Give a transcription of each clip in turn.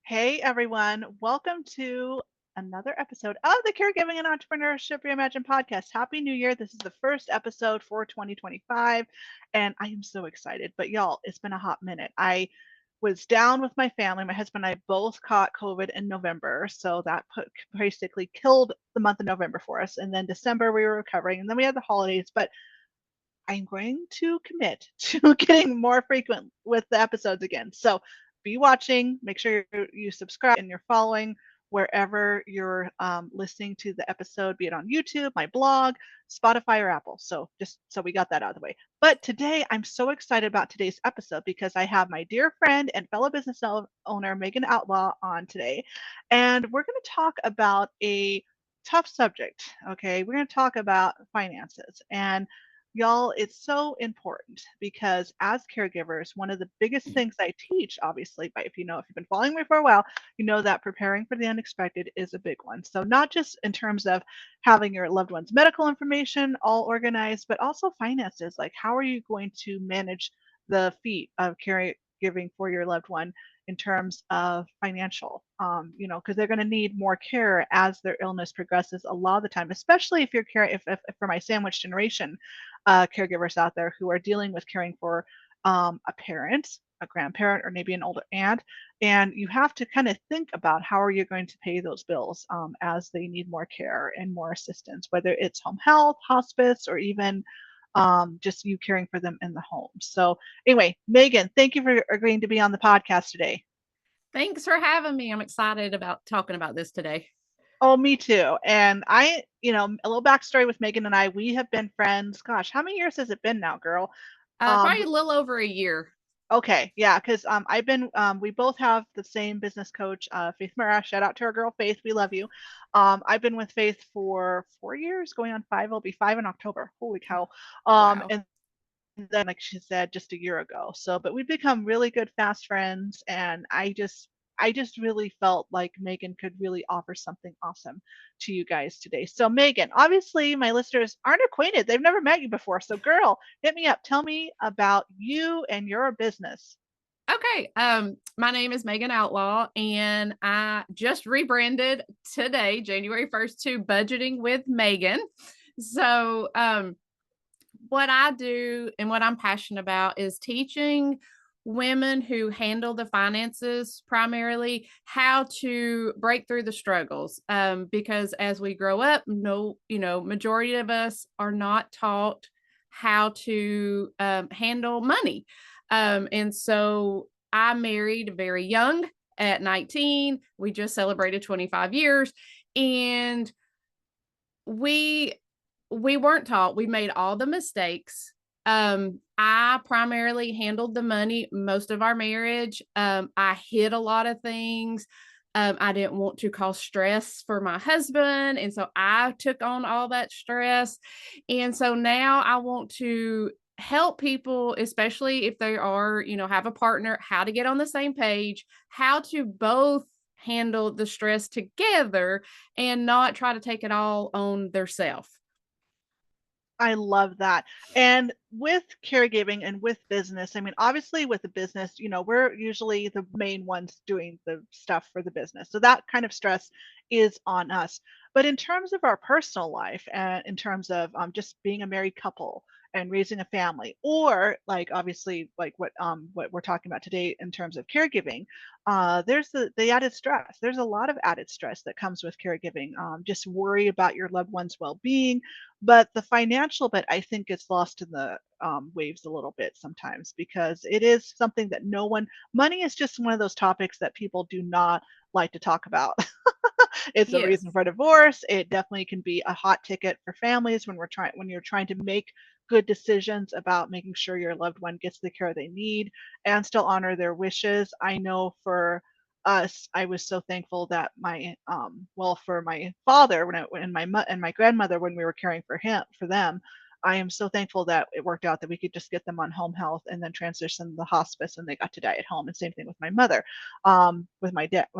Hey everyone, welcome to another episode of the Caregiving and Entrepreneurship Reimagined podcast. Happy New Year. This is the first episode for 2025, and I am so excited. But y'all, it's been a hot minute. I was down with my family. My husband and I both caught COVID in November, so that basically killed the month of November for us. And then December we were recovering, and then we had the holidays. But I'm going to commit to getting more frequent with the episodes again. So be watching, make sure you subscribe and you're following wherever you're listening to the episode, be it on YouTube, my blog, Spotify, or Apple. So just so we got that out of the way. But today, I'm so excited about today's episode because I have my dear friend and fellow business owner, Magan Outlaw, on today. And we're going to talk about a tough subject. Okay. We're going to talk about finances. And y'all, it's so important because as caregivers, one of the biggest things I teach, obviously, but if you've been following me for a while, you know that preparing for the unexpected is a big one. So not just in terms of having your loved one's medical information all organized, but also finances. Like how are you going to manage the feat of caregiving for your loved one in terms of financial, because they're going to need more care as their illness progresses a lot of the time, especially if you're if for my sandwich generation caregivers out there who are dealing with caring for a parent, a grandparent, or maybe an older aunt. And you have to kind of think about how are you going to pay those bills as they need more care and more assistance, whether it's home health, hospice, or even just you caring for them in the home. So anyway, Magan, thank you for agreeing to be on the podcast today. Thanks for having me. I'm excited about talking about this today. Oh, me too. And a little backstory with Magan and I, we have been friends. Gosh, how many years has it been now, girl? Probably a little over a year. Okay, yeah, because we both have the same business coach, Faith Mara. Shout out to our girl Faith, we love you. I've been with Faith for 4 years, going on five. It'll be five in October. Holy cow! Wow. And then, like she said, just a year ago. So, but we've become really good, fast friends, and I just really felt like Magan could really offer something awesome to you guys today. So, Magan, obviously, my listeners aren't acquainted; they've never met you before. So, girl, hit me up. Tell me about you and your business. Okay. My name is Magan Outlaw, and I just rebranded today, January 1st, to Budgeting with Megan. So, what I do and what I'm passionate about is teaching women who handle the finances primarily how to break through the struggles. Because as we grow up, majority of us are not taught how to handle money. And so I married very young at 19. We just celebrated 25 years. And we we weren't taught. We made all the mistakes. I primarily handled the money most of our marriage. I hid a lot of things. I didn't want to cause stress for my husband, and so I took on all that stress. And so now I want to help people, especially if they are, have a partner, how to get on the same page, how to both handle the stress together and not try to take it all on their self. I love that. And with caregiving and with business, I mean, obviously with the business, we're usually the main ones doing the stuff for the business. So that kind of stress is on us. But in terms of our personal life and in terms of just being a married couple and raising a family, or like obviously like what we're talking about today in terms of caregiving, there's the added stress. There's a lot of added stress that comes with caregiving. Just worry about your loved one's well-being, but the financial bit, I think, gets lost in the waves a little bit sometimes because it is something that money is just one of those topics that people do not like to talk about. It's a reason Yes. for divorce. It definitely can be a hot ticket for families when you're trying to make good decisions about making sure your loved one gets the care they need and still honor their wishes. I know for us, I was so thankful that for my father and my grandmother when we were caring for them, I am so thankful that it worked out that we could just get them on home health and then transition to the hospice and they got to die at home. And same thing with my mother. With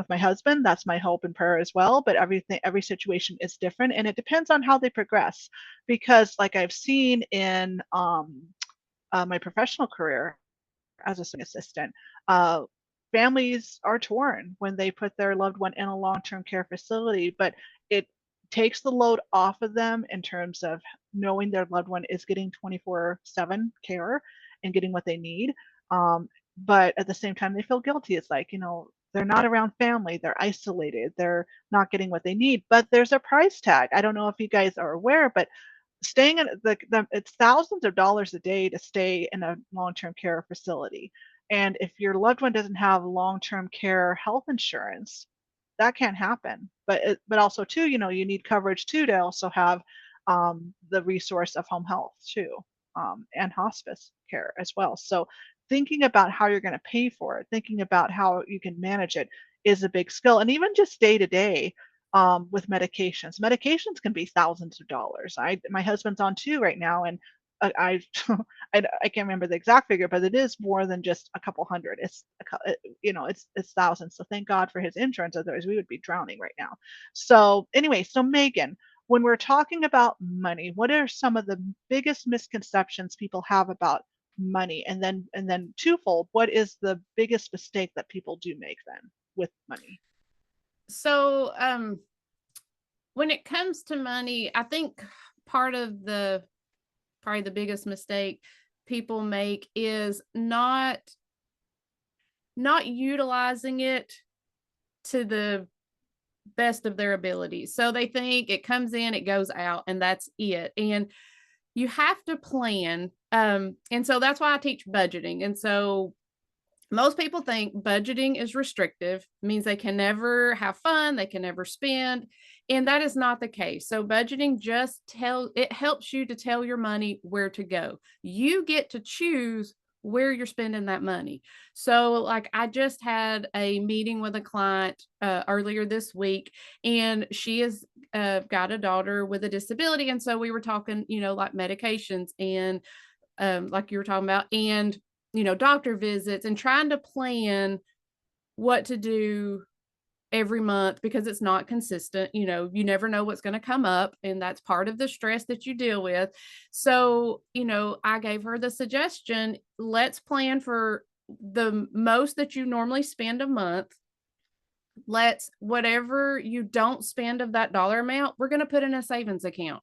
my husband, that's my hope and prayer as well. But every situation is different, and it depends on how they progress. Because like I've seen in my professional career as a assistant, uh, families are torn when they put their loved one in a long-term care facility, but it takes the load off of them in terms of knowing their loved one is getting 24/7 care and getting what they need. But at the same time, they feel guilty. It's like, they're not around family, they're isolated, they're not getting what they need, but there's a price tag. I don't know if you guys are aware, but staying in it's thousands of dollars a day to stay in a long-term care facility. And if your loved one doesn't have long-term care health insurance, that can't happen. But also too, you need coverage too to also have the resource of home health too, and hospice care as well. So thinking about how you're going to pay for it, thinking about how you can manage it is a big skill. And even just day to day, with medications. Medications can be thousands of dollars. My husband's on two right now, and I I can't remember the exact figure, but it is more than just a couple hundred. It's thousands. So thank God for his insurance, otherwise we would be drowning right now. So anyway, so Megan, when we're talking about money, what are some of the biggest misconceptions people have about money? And then twofold, what is the biggest mistake that people do make then with money? So, when it comes to money, I think part of probably the biggest mistake people make is not utilizing it to the best of their abilities. So they think it comes in, it goes out, and that's it. And you have to plan. And so that's why I teach budgeting. And so most people think budgeting is restrictive, means they can never have fun, they can never spend, and that is not the case. So budgeting it helps you to tell your money where to go. You get to choose where you're spending that money. So like I just had a meeting with a client earlier this week, and she has got a daughter with a disability, and so we were talking, like medications and like you were talking about, and doctor visits, and trying to plan what to do every month because it's not consistent. You never know what's going to come up, and that's part of the stress that you deal with. So, I gave her the suggestion, let's plan for the most that you normally spend a month. Let's, whatever you don't spend of that dollar amount, we're going to put in a savings account.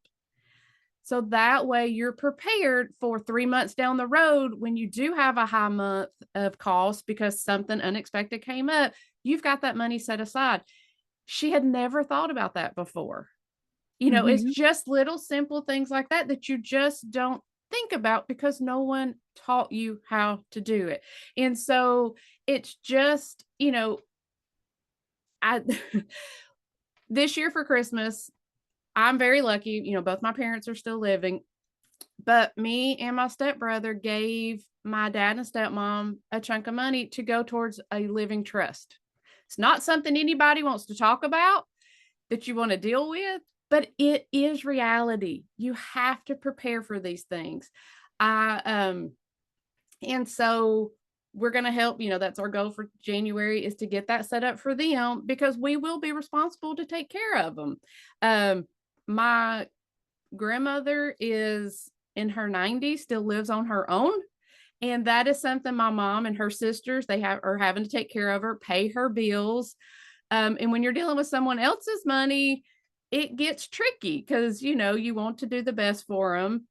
So that way you're prepared for 3 months down the road when you do have a high month of cost because something unexpected came up, you've got that money set aside. She had never thought about that before. It's Hmm. just little simple things like that that you just don't think about because no one taught you how to do it. And so it's just, I this year for Christmas, I'm very lucky, both my parents are still living. But me and my stepbrother gave my dad and stepmom a chunk of money to go towards a living trust. It's not something anybody wants to talk about, that you want to deal with, but it is reality. You have to prepare for these things. And so we're going to help, that's our goal for January, is to get that set up for them because we will be responsible to take care of them. My grandmother is in her 90s, still lives on her own. And that is something my mom and her sisters, are having to take care of her, pay her bills. And when you're dealing with someone else's money, it gets tricky because, you want to do the best for them.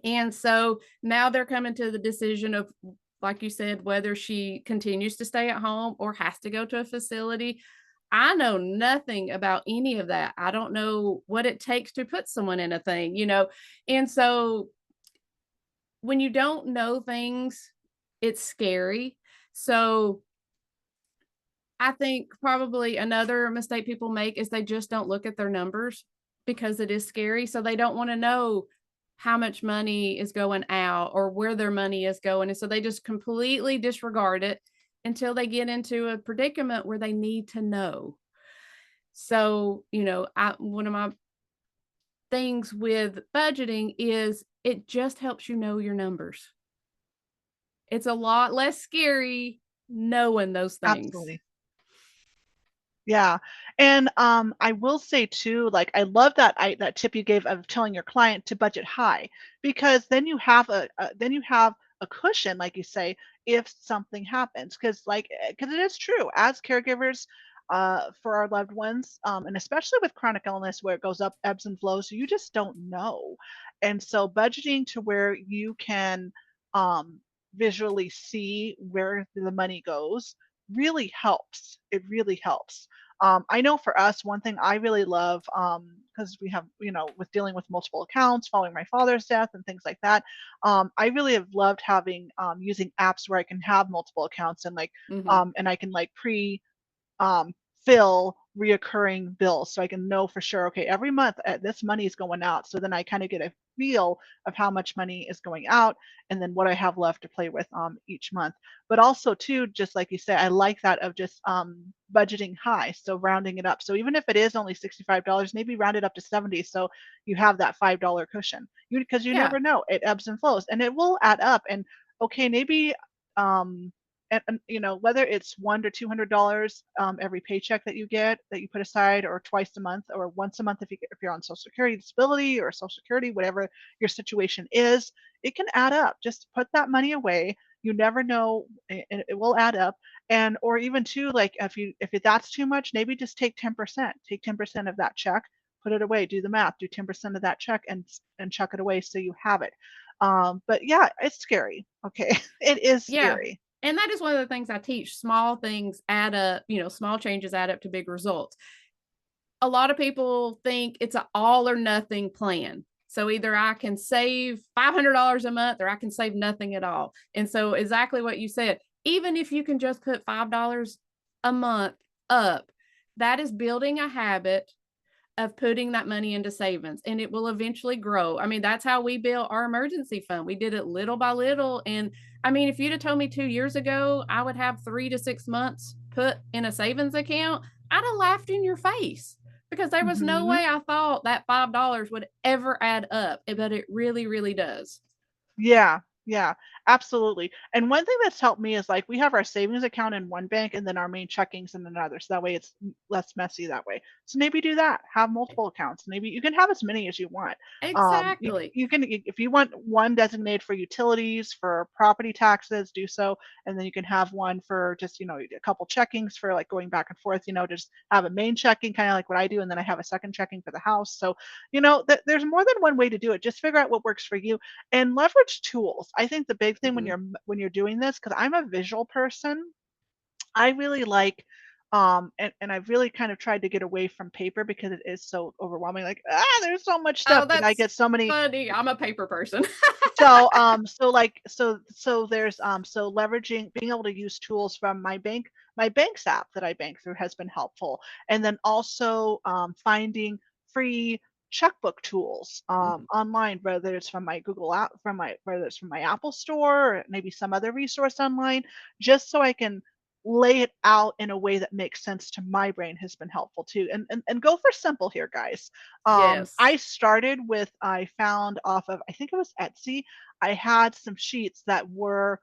And so now they're coming to the decision of, like you said, whether she continues to stay at home or has to go to a facility. I know nothing about any of that. I don't know what it takes to put someone in a thing, And so when you don't know things, it's scary. So I think probably another mistake people make is they just don't look at their numbers because it is scary. So they don't want to know how much money is going out or where their money is going. And so they just completely disregard it until they get into a predicament where they need to know. So, one of my things with budgeting is it just helps you know your numbers. It's a lot less scary knowing those things. Absolutely. Yeah. And I will say too, like I love that tip you gave of telling your client to budget high, because then you have a cushion, like you say, if something happens. Because it is true, as caregivers, for our loved ones, and especially with chronic illness where it goes up, ebbs and flows, you just don't know. And so budgeting to where you can um, visually see where the money goes really helps. It really helps. I know for us, one thing I really love, because we have, with dealing with multiple accounts following my father's death and things like that, I really have loved having using apps where I can have multiple accounts and Hmm. and I can um, fill reoccurring bills so I can know for sure, okay, every month this money is going out. So then I kind of get a feel of how much money is going out and then what I have left to play with each month. But also, too, just like you say, I like that of just budgeting high. So rounding it up. So even if it is only $65, maybe round it up to 70 so you have that $5 cushion. Because you Yeah. never know, it ebbs and flows and it will add up. And okay, maybe um and whether it's $100 to $200 every paycheck that you get that you put aside, or twice a month, or once a month if you're on Social Security disability or Social Security, whatever your situation is, it can add up. Just put that money away. You never know, it will add up. And or even too, like that's too much, maybe just take 10%. Take 10% of that check, put it away. Do the math. Do 10% of that check and chuck it away so you have it. But yeah, it's scary. Okay, it is Yeah. scary. And that is one of the things I teach. Small things add up, small changes add up to big results. A lot of people think it's an all or nothing plan. So either I can save $500 a month or I can save nothing at all. And so exactly what you said, even if you can just put $5 a month up, that is building a habit of putting that money into savings, and it will eventually grow. I mean, that's how we built our emergency fund. We did it little by little. And I mean, if you'd have told me 2 years ago I would have 3 to 6 months put in a savings account, I'd have laughed in your face because there was no Mhm. way I thought that $5 would ever add up. But it really, really does. Yeah, yeah, absolutely. And one thing that's helped me is like we have our savings account in one bank and then our main checkings in another. So that way it's less messy that way. So maybe do that. Have multiple accounts. Maybe you can have as many as you want. Exactly. You can, if you want one designated for utilities, for property taxes, do so. And then you can have one for just, a couple checkings for like going back and forth, just have a main checking, kind of like what I do. And then I have a second checking for the house. So, there's more than one way to do it. Just figure out what works for you and leverage tools. I think the big thing Hmm. when you're doing this, because I'm a visual person, I really like and I've really kind of tried to get away from paper because it is so overwhelming. Like, there's so much Oh, stuff and I that's get so many. funny. I'm a paper person. So there's so leveraging, being able to use tools from my bank's app that I bank through has been helpful. And then also finding free checkbook tools Mhm. online, whether it's from my Google app, whether it's from my Apple store, or maybe some other resource online, just so I can lay it out in a way that makes sense to my brain has been helpful too. And go for simple here, guys. Yes. I found off of, I think it was Etsy, I had some sheets that were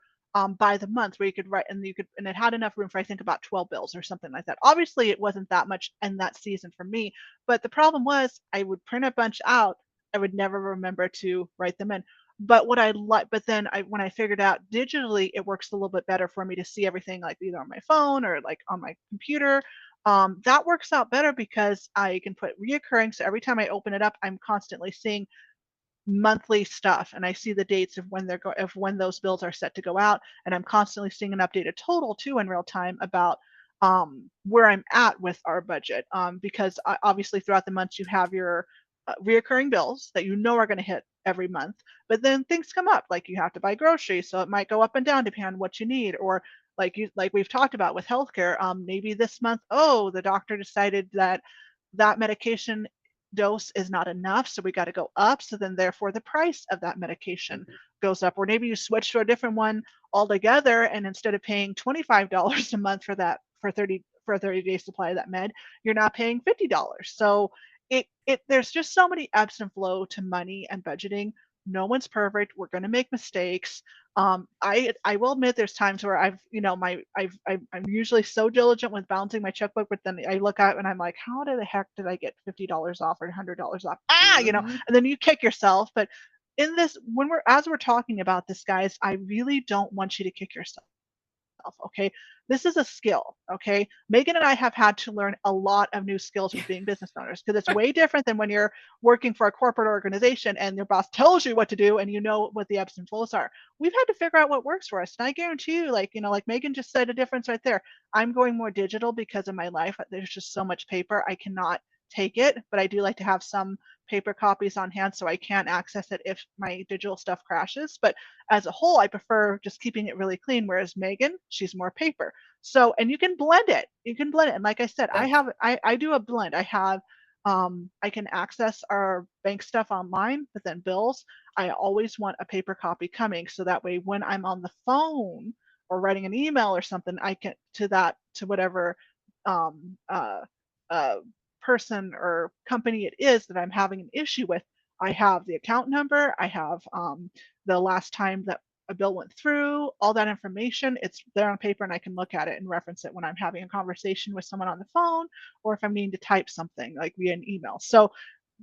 by the month where you could write, and and it had enough room for I think about 12 bills or something like that. Obviously, it wasn't that much in that season for me, but the problem was I would print a bunch out. I would never remember to write them in. But then when I figured out digitally, it works a little bit better for me to see everything like either on my phone or like on my computer. That works out better because I can put reoccurring. So every time I open it up, I'm constantly seeing monthly stuff and I see the dates of when those bills are set to go out, and I'm constantly seeing an updated total too in real time about where I'm at with our budget, because obviously throughout the months you have your reoccurring bills that are going to hit every month, but then things come up like you have to buy groceries, so it might go up and down depending on what you need, or like we've talked about with healthcare, maybe this month, oh, the doctor decided that that medication dose is not enough, so we got to go up. So then, therefore, the price of that medication Mhm. goes up. Or maybe you switch to a different one altogether, and instead of paying $25 a month for a 30-day supply of that med, you're now paying $50. So it there's just so many ebbs and flow to money and budgeting. No one's perfect. We're going to make mistakes. I will admit there's times where I've you know my I'm usually so diligent with balancing my checkbook, but then I look out and I'm like, how the heck did I get $50 off or $100 off? Mhm. And then you kick yourself. But in this, as we're talking about this, guys, I really don't want you to kick yourself. Okay, this is a skill. Okay, Megan and I have had to learn a lot of new skills with being business owners, because it's way different than when you're working for a corporate organization and your boss tells you what to do and you know what the ebbs and flows are. We've had to figure out what works for us, and I guarantee you, like, like Megan just said, a difference right there. I'm going more digital because of my life. There's just so much paper, I cannot take it, but I do like to have some paper copies on hand so I can access it if my digital stuff crashes. But as a whole, I prefer just keeping it really clean. Whereas Megan, she's more paper. So, and you can blend it. You can blend it. And like I said, I do a blend. I can access our bank stuff online, but then bills, I always want a paper copy coming. So that way, when I'm on the phone or writing an email or something, I can to whatever um, uh, uh, person or company it is that I'm having an issue with. I have the account number. I have the last time that a bill went through, all that information. It's there on paper and I can look at it and reference it when I'm having a conversation with someone on the phone, or if I'm needing to type something like via an email. So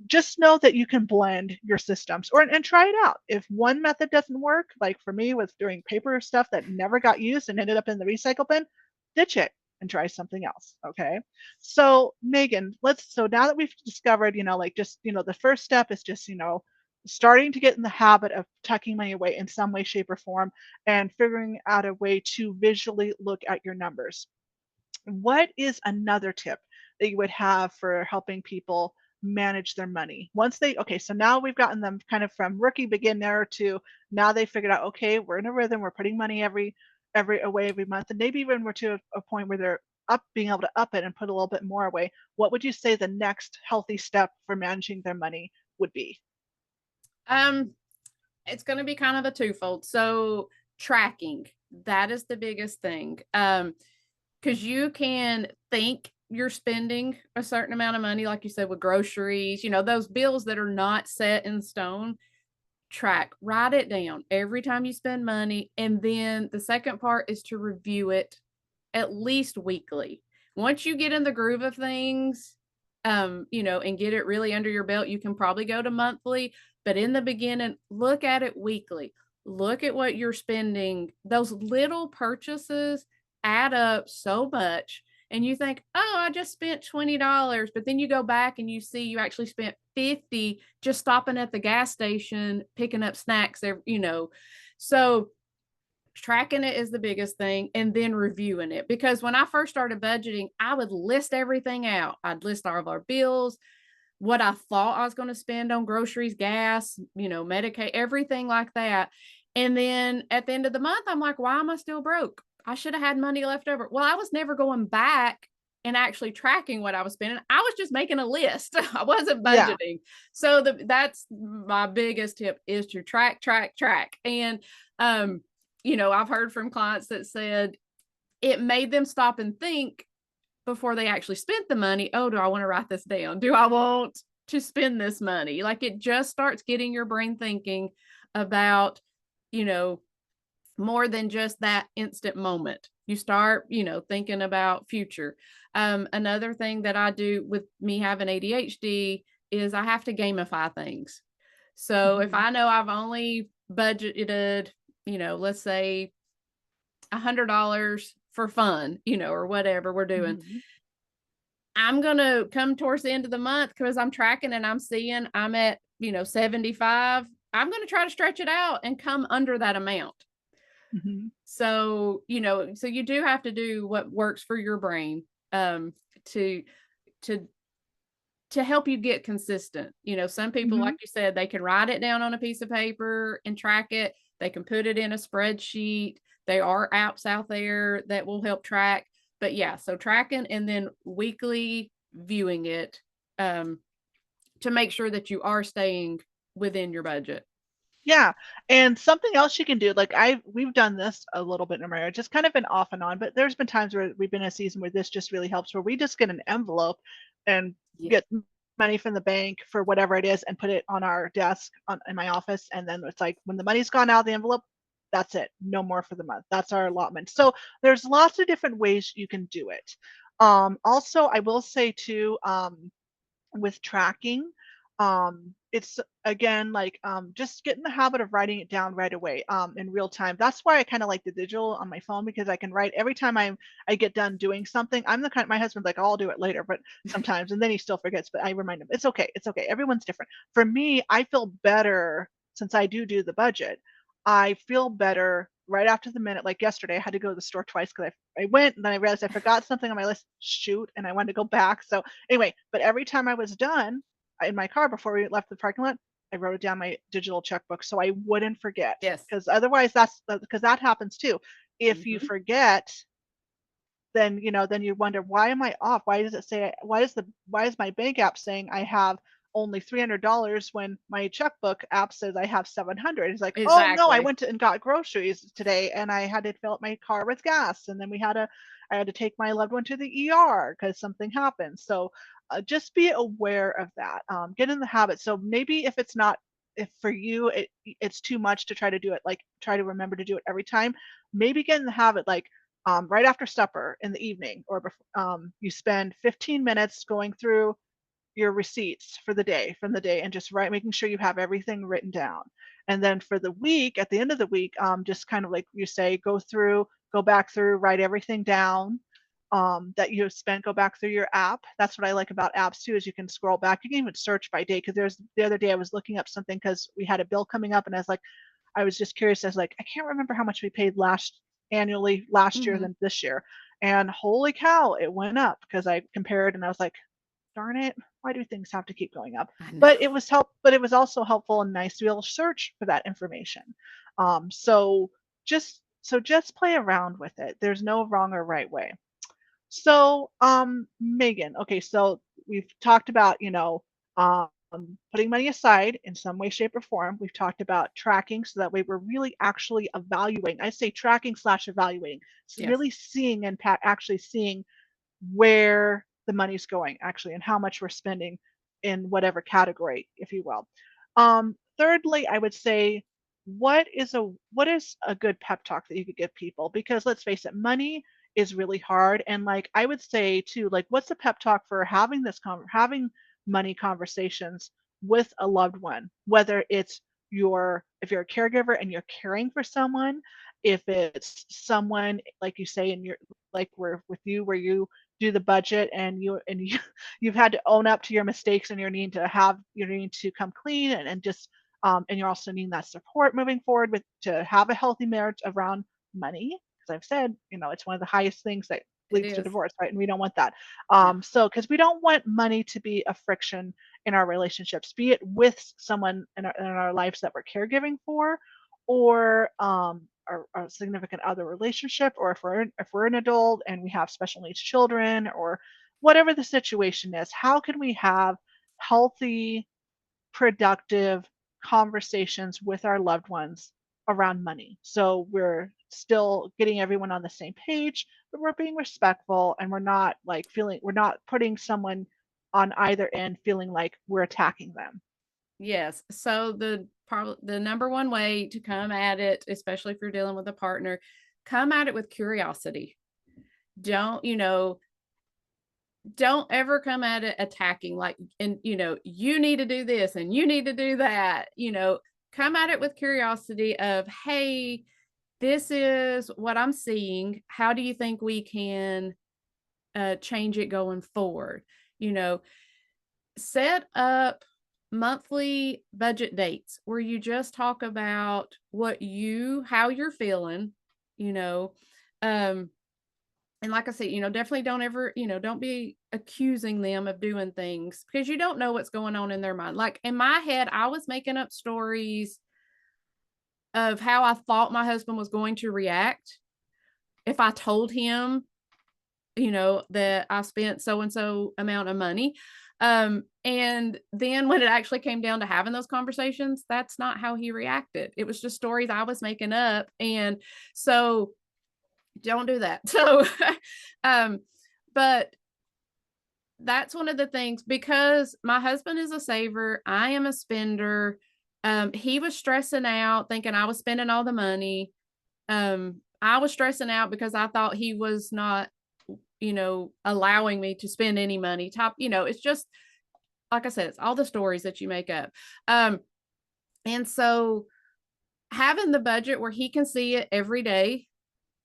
just know that you can blend your systems and try it out. If one method doesn't work, like for me with doing paper stuff that never got used and ended up in the recycle bin, ditch it and try something else. Okay. So Megan, so now that we've discovered, like just, the first step is just, starting to get in the habit of tucking money away in some way, shape, or form, and figuring out a way to visually look at your numbers. What is another tip that you would have for helping people manage their money okay, so now we've gotten them kind of from rookie beginner to now they figured out, okay, we're in a rhythm, we're putting money away every month, and maybe even we're to a point where they're being able to up it and put a little bit more away. What would you say the next healthy step for managing their money would be? Um, it's going to be kind of a twofold. So tracking, that is the biggest thing. Because you can think you're spending a certain amount of money, like you said, with groceries, those bills that are not set in stone. Write it down every time you spend money. And then the second part is to review it at least weekly. Once you get in the groove of things, and get it really under your belt, you can probably go to monthly. But in the beginning, look at it weekly. Look at what you're spending. Those little purchases add up so much. And you think, oh, I just spent $20. But then you go back and you see you actually spent 50 just stopping at the gas station, picking up snacks there, So tracking it is the biggest thing, and then reviewing it. Because when I first started budgeting, I would list everything out. I'd list all of our bills, what I thought I was going to spend on groceries, gas, Medicaid, everything like that. And then at the end of the month, I'm like, why am I still broke? I should have had money left over. Well, I was never going back and actually tracking what I was spending. I was just making a list. I wasn't Yeah. budgeting. So that's my biggest tip, is to track. And, I've heard from clients that said it made them stop and think before they actually spent the money. Oh, do I want to write this down? Do I want to spend this money? Like, it just starts getting your brain thinking about, more than just that instant moment. You start, thinking about future. Another thing that I do with me having ADHD is I have to gamify things. So if I know I've only budgeted, let's say $100 for fun, or whatever we're doing, I'm going to come towards the end of the month, because I'm tracking and I'm seeing I'm at, 75. I'm going to try to stretch it out and come under that amount. So, so you do have to do what works for your brain, to help you get consistent. Some people, like you said, they can write it down on a piece of paper and track it. They can put it in a spreadsheet. There are apps out there that will help track. But yeah, so tracking and then weekly viewing it, to make sure that you are staying within your budget. Yeah. And something else you can do, like we've done this a little bit in our marriage, just kind of been off and on, but there's been times where we've been in a season where this just really helps, where we just get an envelope and get money from the bank for whatever it is and put it on our desk in my office. And then it's like, when the money's gone out of the envelope, that's it. No more for the month. That's our allotment. So there's lots of different ways you can do it. Also, I will say too, with tracking, it's again like just get in the habit of writing it down right away in real time. That's why I kind of like the digital on my phone, because I can write every time I get done doing something. I'm the kind, my husband's like, I'll do it later, but sometimes, and then he still forgets, but I remind him it's okay, it's okay, everyone's different. For me, I feel better since I do the budget. I feel better right after the minute. Like yesterday I had to go to the store twice because I went and then I realized I forgot something on my list, shoot, and I wanted to go back. So anyway, but every time I was done in my car before we left the parking lot, I wrote it down my digital checkbook so I wouldn't forget. Yes. Because otherwise, that's because that happens too. If you Mm-hmm. forget, then then you wonder, why am I off? Why does it say? Why is my bank app saying I have only $300 when my checkbook app says I have 700? It's like, oh no, I Exactly. went to and got groceries today and I had to fill up my car with gas, and then I had to take my loved one to the ER because something happened. So just be aware of that. Get in the habit. So maybe if it's not, if for you it's too much to try to do it, like try to remember to do it every time, maybe get in the habit, like right after supper in the evening, or you spend 15 minutes going through your receipts for the day, from the day, and just making sure you have everything written down. And then for the week, at the end of the week, just kind of like you say, go back through, write everything down that you spent, go back through your app. That's what I like about apps too, is you can scroll back. You can even search by day, because there's the other day I was looking up something because we had a bill coming up, and I was just curious. I was like, I can't remember how much we paid annually last year Mm-hmm. than this year. And holy cow, it went up, because I compared and I was like, darn it, why do things have to keep going up? I know. But it was also helpful and nice to be able to search for that information. So just play around with it. There's no wrong or right way. So, Megan, okay, so we've talked about, um, putting money aside in some way, shape, or form. We've talked about tracking, so that way we're really actually evaluating. I say tracking slash evaluating. So Yes. really seeing and actually seeing where the money's going, actually, and how much we're spending in whatever category, if you will. Thirdly, I would say, what is a good pep talk that you could give people? Because let's face it, money is really hard. And like I would say too, like, what's a pep talk for having money conversations with a loved one, whether it's if you're a caregiver and you're caring for someone, if it's someone like you say in your, like we're with you, where you do the budget and you've had to own up to your mistakes, and you need to come clean, and just and you're also needing that support moving forward with to have a healthy marriage around money, because I've said, it's one of the highest things that It leads to is. divorce, right? And we don't want that. No. So because we don't want money to be a friction in our relationships, be it with someone in our lives that we're caregiving for, or our significant other relationship, or if we're an adult and we have special needs children, or whatever the situation is. How can we have healthy, productive conversations with our loved ones around money, so we're still getting everyone on the same page, but we're being respectful, and we're not putting someone on either end feeling like we're attacking them. Yes. So the number one way to come at it, especially if you're dealing with a partner, come at it with curiosity. Don't, don't ever come at it attacking, like, and you need to do this and you need to do that. Come at it with curiosity of, hey, this is what I'm seeing. How do you think we can change it going forward? You know, Set up monthly budget dates where you just talk about how you're feeling, you know. Um, and like I said, definitely don't ever, don't be accusing them of doing things because you don't know what's going on in their mind. Like in my head, I was making up stories of how I thought my husband was going to react if I told him, that I spent so and so amount of money. And then when it actually came down to having those conversations, that's not how he reacted. It was just stories I was making up. And so don't do that. So, um, but that's one of the things, because my husband is a saver. I am a spender. He was stressing out thinking I was spending all the money. I was stressing out because I thought he was not, allowing me to spend any money. It's just like I said, it's all the stories that you make up. Um, and so having the budget where he can see it every day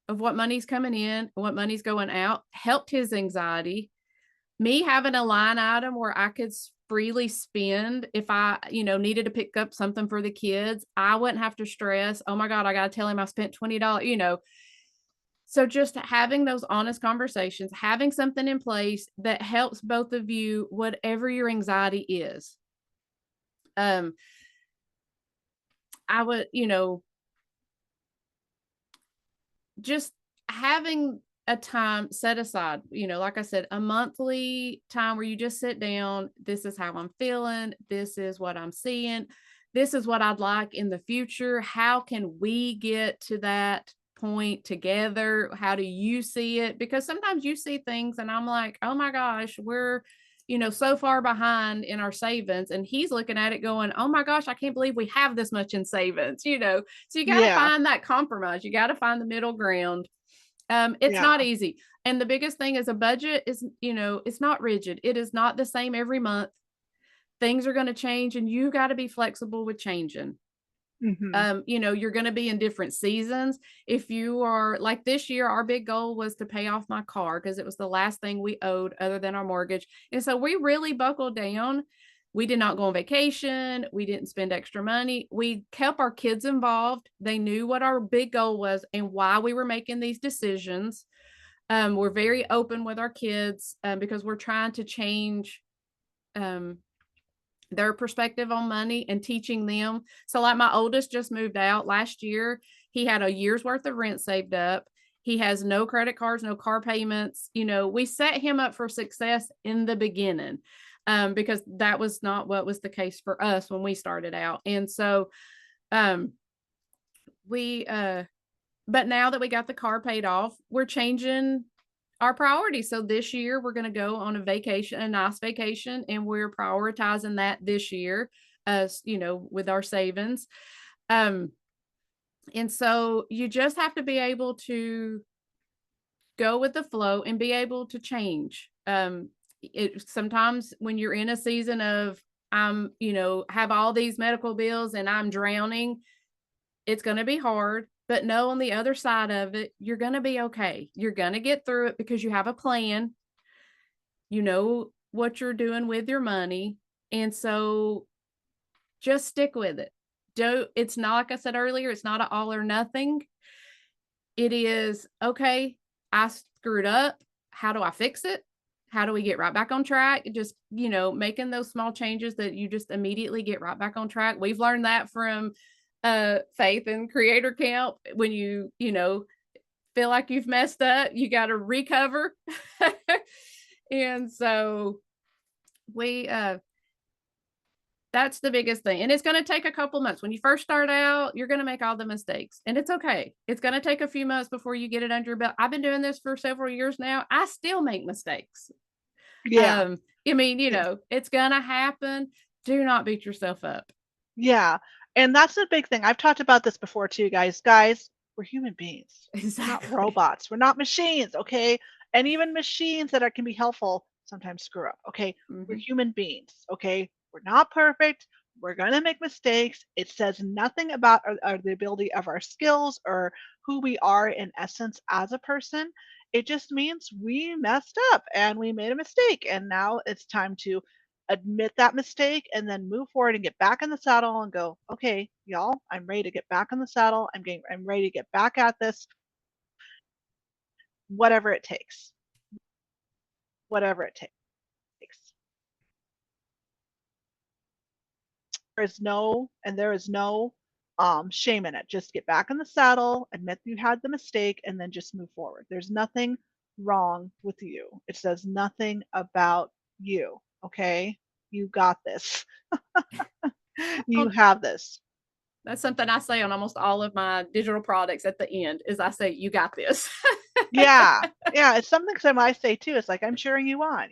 of what money's coming in and what money's going out helped his anxiety. Me having a line item where I could freely spend if I, needed to pick up something for the kids, I wouldn't have to stress, oh my God, I got to tell him I spent $20. So just having those honest conversations, having something in place that helps both of you, whatever your anxiety is. Um, I would, just having a time set aside, like I said, a monthly time where you just sit down. This is how I'm feeling. This is what I'm seeing. This is what I'd like in the future. How can we get to that point together? How do you see it? Because sometimes you see things and I'm like, oh my gosh, we're, so far behind in our savings. And he's looking at it going, oh my gosh, I can't believe we have this much in savings. So you got to Yeah. find that compromise. You got to find the middle ground. It's Yeah. not easy. And the biggest thing is a budget is, it's not rigid. It is not the same every month. Things are going to change and you got to be flexible with changing. Hmm. You're going to be in different seasons. If you are like this year, our big goal was to pay off my car because it was the last thing we owed other than our mortgage. And so we really buckled down. We did not go on vacation. We didn't spend extra money. We kept our kids involved. They knew what our big goal was and why we were making these decisions. We're very open with our kids because we're trying to change um, their perspective on money and teaching them. So like my oldest just moved out last year. He had a year's worth of rent saved up. He has no credit cards, no car payments. We set him up for success in the beginning because that was not what was the case for us when we started out. And so um, we, but now that we got the car paid off, we're changing our priorities. So this year we're going to go on a nice vacation, and we're prioritizing that this year, as with our savings. Um, and so you just have to be able to go with the flow and be able to change. Sometimes when you're in a season of have all these medical bills and I'm drowning, it's going to be hard, but know on the other side of it, you're going to be okay. You're going to get through it because you have a plan. You know what you're doing with your money. And so just stick with it. It's not, like I said earlier, it's not an all or nothing. It is, okay, I screwed up. How do I fix it? How do we get right back on track? Just, making those small changes that you just immediately get right back on track. We've learned that from Faith and Creator Camp. When you feel like you've messed up, you got to recover. And so we that's the biggest thing. And it's going to take a couple months. When you first start out, you're going to make all the mistakes, and it's okay. It's going to take a few months before you get it under your belt. I've been doing this for several years now. I still make mistakes. Yeah. It's going to happen. Do not beat yourself up. Yeah. And that's a big thing. I've talked about this before too, guys. Guys, we're human beings. We're not Exactly. robots. We're not machines, okay? And even machines that can be helpful sometimes screw up, okay? We're Mm-hmm. human beings, okay? We're not perfect. We're going to make mistakes. It says nothing about the ability of our skills or who we are in essence as a person. It just means we messed up and we made a mistake. And now it's time to admit that mistake and then move forward and get back in the saddle and go, okay, y'all, I'm ready to get back in the saddle. I'm ready to get back at this, whatever it takes. Whatever it takes. There is no shame in it. Just get back in the saddle, admit you had the mistake, and then just move forward. There's nothing wrong with you. It says nothing about you. Okay, you got this. You Well, have this. that's something I say on almost all of my digital products at the end is I say, you got this. Yeah, yeah. It's something some I say too. It's like I'm cheering you on.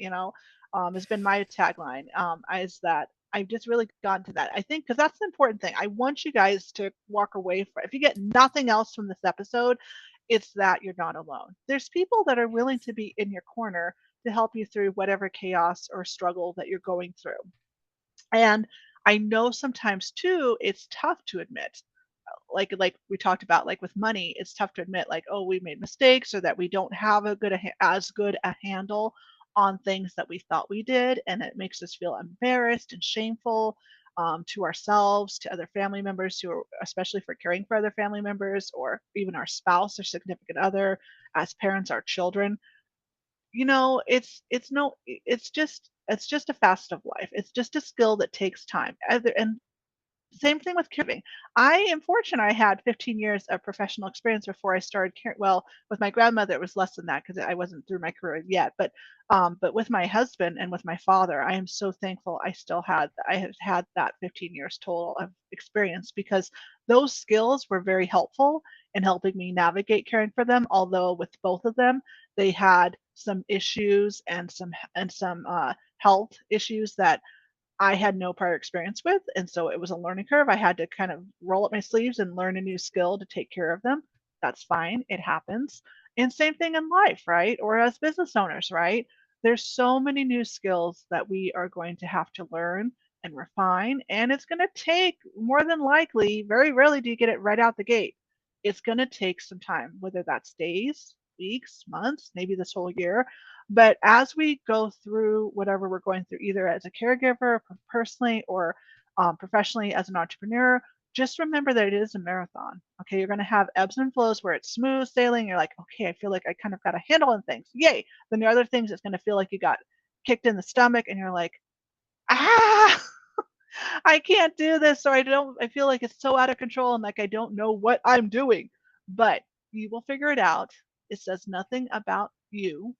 Has been my tagline. Is that I've just really gotten to that. I think because that's the important thing. I want you guys to walk away from. If you get nothing else from this episode, it's that you're not alone. There's people that are willing to be in your corner to help you through whatever chaos or struggle that you're going through. And I know sometimes too, it's tough to admit, like we talked about, like with money, it's tough to admit, like, oh, we made mistakes, or that we don't have as good a handle on things that we thought we did, and it makes us feel embarrassed and shameful, to ourselves, to other family members who are, especially for caring for other family members, or even our spouse or significant other, as parents, our children. It's no, it's just a facet of life. It's just a skill that takes time. And same thing with caregiving. I am fortunate I had 15 years of professional experience before I started well, with my grandmother, it was less than that because I wasn't through my career yet. But with my husband and with my father, I am so thankful I have had that 15 years total of experience, because those skills were very helpful in helping me navigate caring for them. Although with both of them, they had some issues and some health issues that I had no prior experience with, and so it was a learning curve. I had to kind of roll up my sleeves and learn a new skill to take care of them. That's fine, it happens. And same thing in life, right? Or as business owners, right? There's so many new skills that we are going to have to learn and refine, and it's going to take, more than likely, very rarely do you get it right out the gate. It's going to take some time, whether that's days, weeks, months, maybe this whole year. But as we go through whatever we're going through, either as a caregiver, personally, or professionally as an entrepreneur, just remember that it is a marathon. Okay, you're going to have ebbs and flows where it's smooth sailing. You're like, okay, I feel like I kind of got a handle on things. Yay. Then there are other things that's going to feel like you got kicked in the stomach, and you're like, ah, I can't do this, or I feel like it's so out of control and like I don't know what I'm doing. But you will figure it out. It says nothing about you,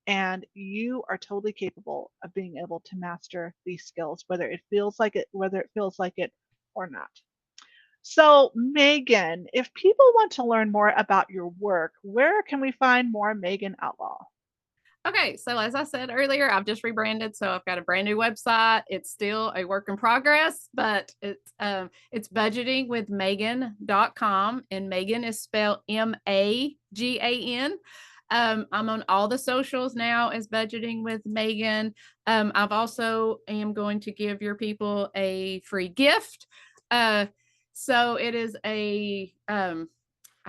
and you are totally capable of being able to master these skills, whether it feels like it or not. So, Megan, if people want to learn more about your work, where can we find more Megan Outlaw? Okay, so as I said earlier, I've just rebranded, so I've got a brand new website. It's still a work in progress, but it's budgetingwithmegan.com, and Megan is spelled Magan. I'm on all the socials now as Budgeting with Megan. I've also am going to give your people a free gift. So it is a I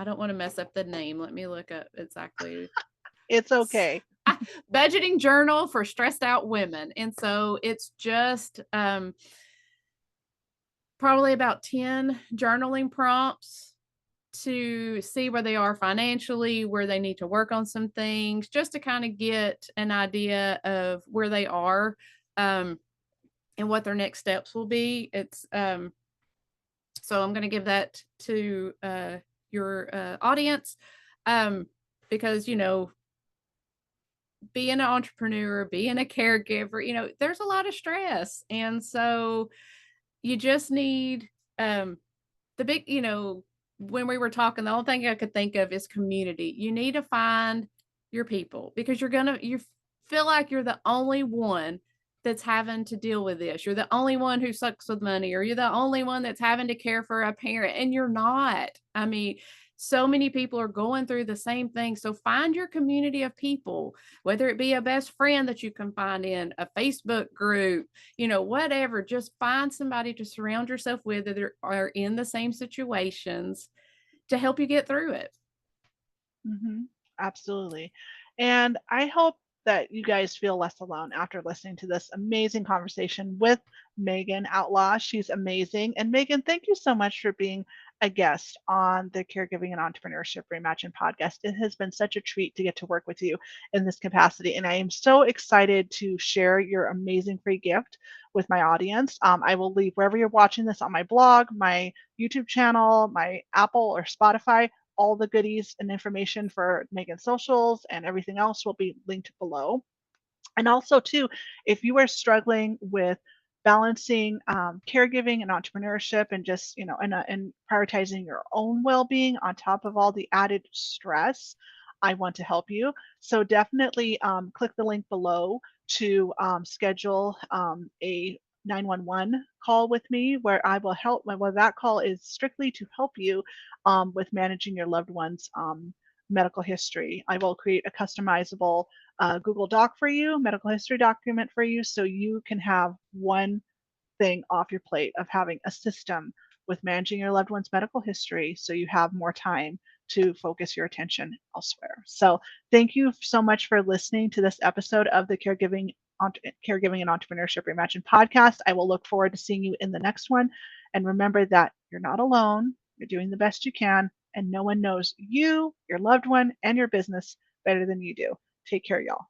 don't want to mess up the name. Let me look up exactly. It's okay. Budgeting journal for stressed out women. And so it's just probably about 10 journaling prompts to see where they are financially, where they need to work on some things, just to kind of get an idea of where they are, um, and what their next steps will be. It's so I'm going to give that to your audience, um, because being an entrepreneur, being a caregiver, there's a lot of stress. And so you just need the big, when we were talking, the only thing I could think of is community. You need to find your people, because you feel like you're the only one that's having to deal with this. You're the only one who sucks with money, or you're the only one that's having to care for a parent, and you're not. I mean, so many people are going through the same thing. So find your community of people, whether it be a best friend that you can find in a Facebook group, whatever. Just find somebody to surround yourself with that are in the same situations to help you get through it. Hmm. Absolutely. And I hope that you guys feel less alone after listening to this amazing conversation with Megan Outlaw. She's amazing. And Megan, thank you so much for being a guest on the Caregiving and Entrepreneurship Reimagined podcast. It has been such a treat to get to work with you in this capacity. And I am so excited to share your amazing free gift with my audience. I will leave wherever you're watching this on my blog, my YouTube channel, my Apple or Spotify. All the goodies and information for Megan's socials and everything else will be linked below. And also, too, if you are struggling with balancing caregiving and entrepreneurship, and just and prioritizing your own well-being on top of all the added stress, I want to help you. So definitely click the link below to schedule a 911 call with me, where I will help. Well, that call is strictly to help you with managing your loved one's medical history. I will create a customizable Google Doc for you, medical history document for you, so you can have one thing off your plate of having a system with managing your loved one's medical history so you have more time to focus your attention elsewhere. So thank you so much for listening to this episode of the Caregiving and Entrepreneurship Reimagined podcast. I will look forward to seeing you in the next one. And remember that you're not alone. You're doing the best you can, and no one knows you, your loved one, and your business better than you do. Take care, y'all.